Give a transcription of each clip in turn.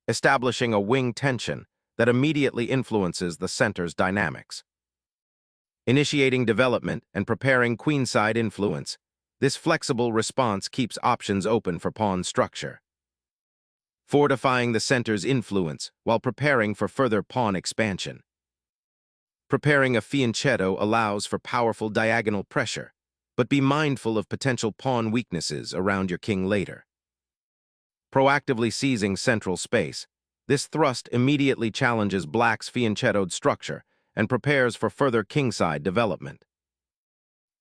establishing a wing tension that immediately influences the center's dynamics. Initiating development and preparing queenside influence, this flexible response keeps options open for pawn structure. Fortifying the center's influence while preparing for further pawn expansion. Preparing a fianchetto allows for powerful diagonal pressure, but be mindful of potential pawn weaknesses around your king later. Proactively seizing central space, this thrust immediately challenges black's fianchettoed structure and prepares for further kingside development.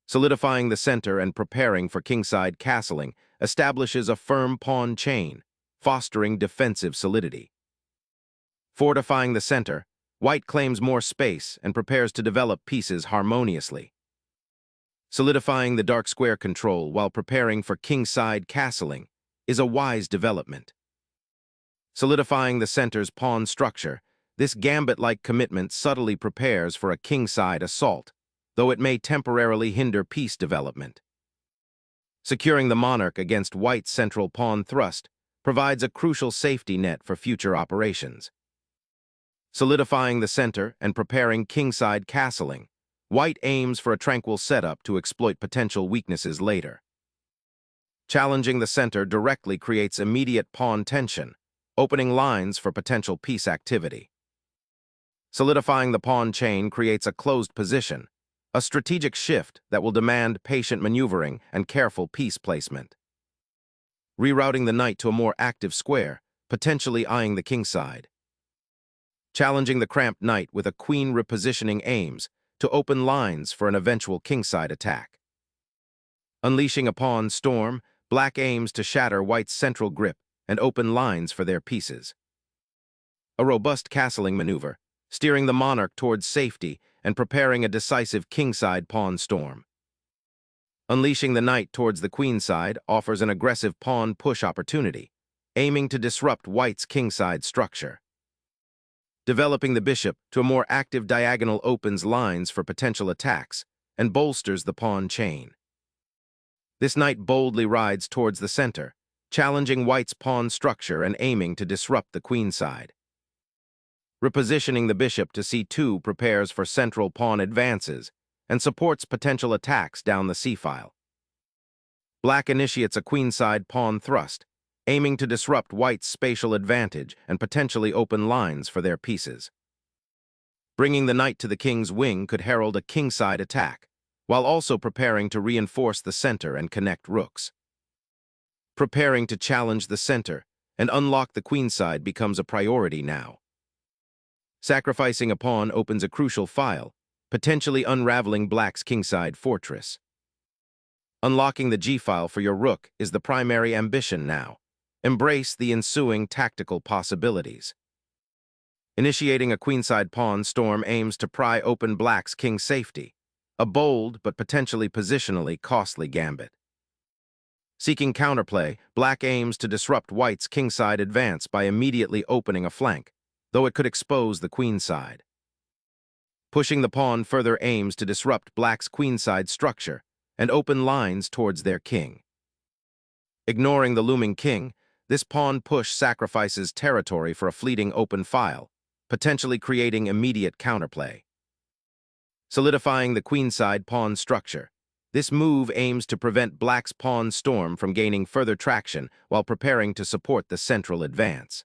Solidifying the center and preparing for kingside castling establishes a firm pawn chain, fostering defensive solidity. Fortifying the center, white claims more space and prepares to develop pieces harmoniously. Solidifying the dark square control while preparing for kingside castling is a wise development. Solidifying the center's pawn structure, this gambit-like commitment subtly prepares for a kingside assault, though it may temporarily hinder piece development. Securing the monarch against white's central pawn thrust provides a crucial safety net for future operations. Solidifying the center and preparing kingside castling, white aims for a tranquil setup to exploit potential weaknesses later. Challenging the center directly creates immediate pawn tension, opening lines for potential piece activity. Solidifying the pawn chain creates a closed position, a strategic shift that will demand patient maneuvering and careful piece placement. Rerouting the knight to a more active square, potentially eyeing the kingside. Challenging the cramped knight with a queen repositioning aims to open lines for an eventual kingside attack. Unleashing a pawn storm, black aims to shatter white's central grip and open lines for their pieces. A robust castling maneuver, steering the monarch towards safety and preparing a decisive kingside pawn storm. Unleashing the knight towards the queenside offers an aggressive pawn push opportunity, aiming to disrupt white's kingside structure. Developing the bishop to a more active diagonal opens lines for potential attacks and bolsters the pawn chain. This knight boldly rides towards the center, challenging white's pawn structure and aiming to disrupt the queenside. Repositioning the bishop to c2 prepares for central pawn advances and supports potential attacks down the c-file. Black initiates a queenside pawn thrust, aiming to disrupt white's spatial advantage and potentially open lines for their pieces. Bringing the knight to the king's wing could herald a kingside attack, while also preparing to reinforce the center and connect rooks. Preparing to challenge the center and unlock the queenside becomes a priority now. Sacrificing a pawn opens a crucial file, potentially unraveling black's kingside fortress. Unlocking the g-file for your rook is the primary ambition now. Embrace the ensuing tactical possibilities. Initiating a queenside pawn storm aims to pry open black's king safety, a bold but potentially positionally costly gambit. Seeking counterplay, black aims to disrupt white's kingside advance by immediately opening a flank, though it could expose the queenside. Pushing the pawn further aims to disrupt black's queenside structure and open lines towards their king. Ignoring the looming king, this pawn push sacrifices territory for a fleeting open file, potentially creating immediate counterplay. Solidifying the queenside pawn structure, this move aims to prevent black's pawn storm from gaining further traction while preparing to support the central advance.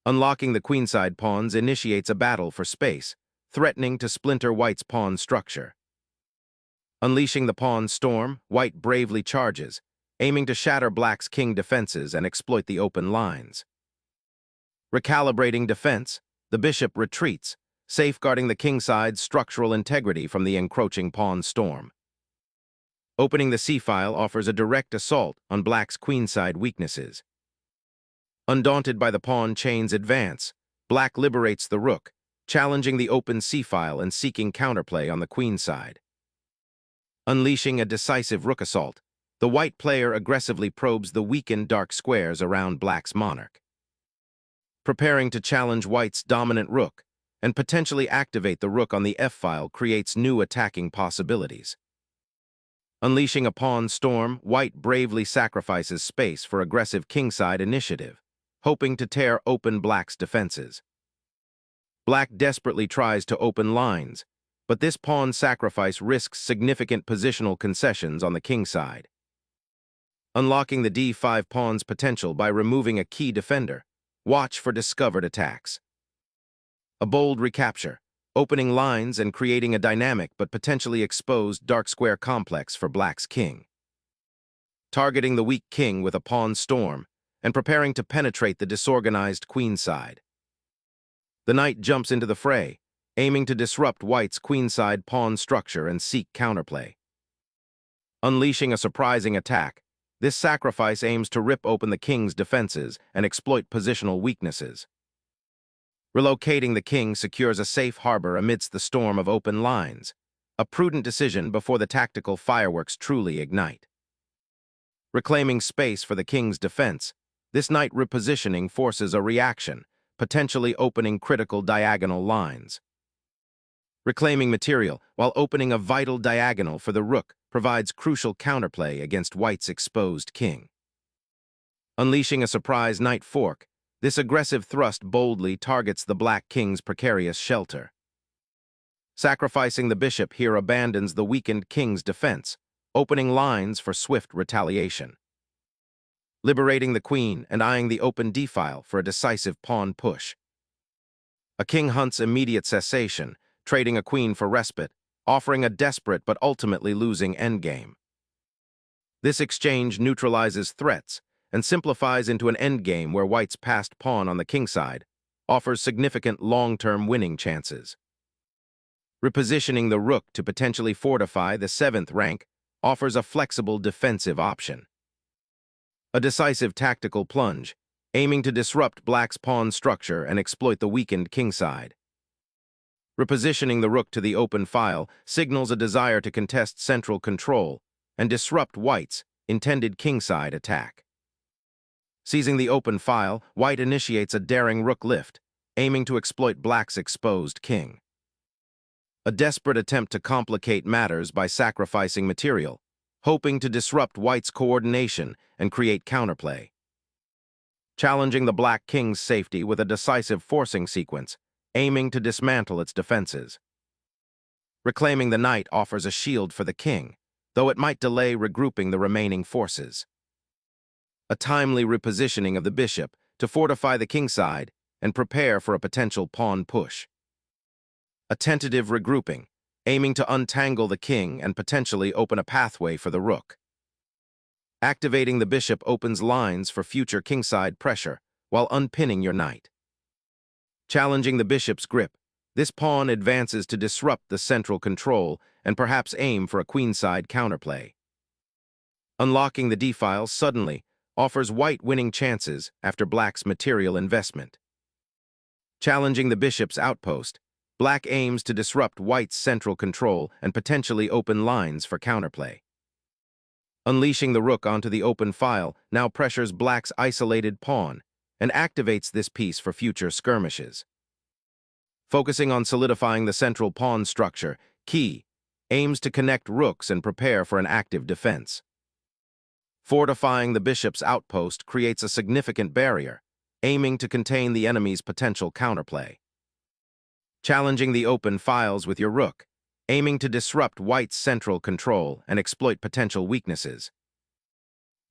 Unlocking the queenside pawns initiates a battle for space, threatening to splinter white's pawn structure. Unleashing the pawn storm, white bravely charges, aiming to shatter black's king defenses and exploit the open lines. Recalibrating defense, the bishop retreats, safeguarding the kingside's structural integrity from the encroaching pawn storm. Opening the c-file offers a direct assault on black's queenside weaknesses. Undaunted by the pawn chain's advance, black liberates the rook, challenging the open c-file and seeking counterplay on the queenside. Unleashing a decisive rook assault, the white player aggressively probes the weakened dark squares around black's monarch. Preparing to challenge white's dominant rook and potentially activate the rook on the f-file creates new attacking possibilities. Unleashing a pawn storm, white bravely sacrifices space for aggressive kingside initiative, hoping to tear open black's defenses. Black desperately tries to open lines, but this pawn sacrifice risks significant positional concessions on the king side. Unlocking the d5 pawn's potential by removing a key defender, watch for discovered attacks. A bold recapture, opening lines and creating a dynamic but potentially exposed dark square complex for black's king. Targeting the weak king with a pawn storm and preparing to penetrate the disorganized queenside. The knight jumps into the fray, aiming to disrupt white's queenside pawn structure and seek counterplay. Unleashing a surprising attack, this sacrifice aims to rip open the king's defenses and exploit positional weaknesses. Relocating the king secures a safe harbor amidst the storm of open lines, a prudent decision before the tactical fireworks truly ignite. Reclaiming space for the king's defense, this knight repositioning forces a reaction, potentially opening critical diagonal lines. Reclaiming material while opening a vital diagonal for the rook provides crucial counterplay against white's exposed king. Unleashing a surprise knight fork, this aggressive thrust boldly targets the black king's precarious shelter. Sacrificing the bishop here abandons the weakened king's defense, opening lines for swift retaliation. Liberating the queen and eyeing the open d-file for a decisive pawn push. A king hunts immediate cessation, trading a queen for respite, offering a desperate but ultimately losing endgame. This exchange neutralizes threats and simplifies into an endgame where white's passed pawn on the king side offers significant long-term winning chances. Repositioning the rook to potentially fortify the 7th rank offers a flexible defensive option. A decisive tactical plunge, aiming to disrupt black's pawn structure and exploit the weakened king side. Repositioning the rook to the open file signals a desire to contest central control and disrupt white's intended kingside attack. Seizing the open file, white initiates a daring rook lift, aiming to exploit black's exposed king. A desperate attempt to complicate matters by sacrificing material, hoping to disrupt white's coordination and create counterplay. Challenging the black king's safety with a decisive forcing sequence, aiming to dismantle its defenses. Reclaiming the knight offers a shield for the king, though it might delay regrouping the remaining forces. A timely repositioning of the bishop to fortify the kingside and prepare for a potential pawn push. A tentative regrouping, aiming to untangle the king and potentially open a pathway for the rook. Activating the bishop opens lines for future kingside pressure while unpinning your knight. Challenging the bishop's grip, this pawn advances to disrupt the central control and perhaps aim for a queenside counterplay. Unlocking the d-file suddenly offers white winning chances after black's material investment. Challenging the bishop's outpost, black aims to disrupt white's central control and potentially open lines for counterplay. Unleashing the rook onto the open file now pressures black's isolated pawn and activates this piece for future skirmishes. Focusing on solidifying the central pawn structure, key aims to connect rooks and prepare for an active defense. Fortifying the bishop's outpost creates a significant barrier, aiming to contain the enemy's potential counterplay. Challenging the open files with your rook, aiming to disrupt white's central control and exploit potential weaknesses.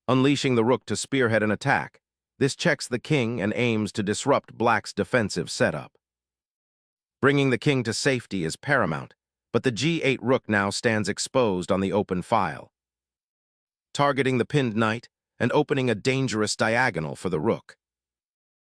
Unleashing the rook to spearhead an attack, this checks the king and aims to disrupt black's defensive setup. Bringing the king to safety is paramount, but the g8 rook now stands exposed on the open file. Targeting the pinned knight and opening a dangerous diagonal for the rook.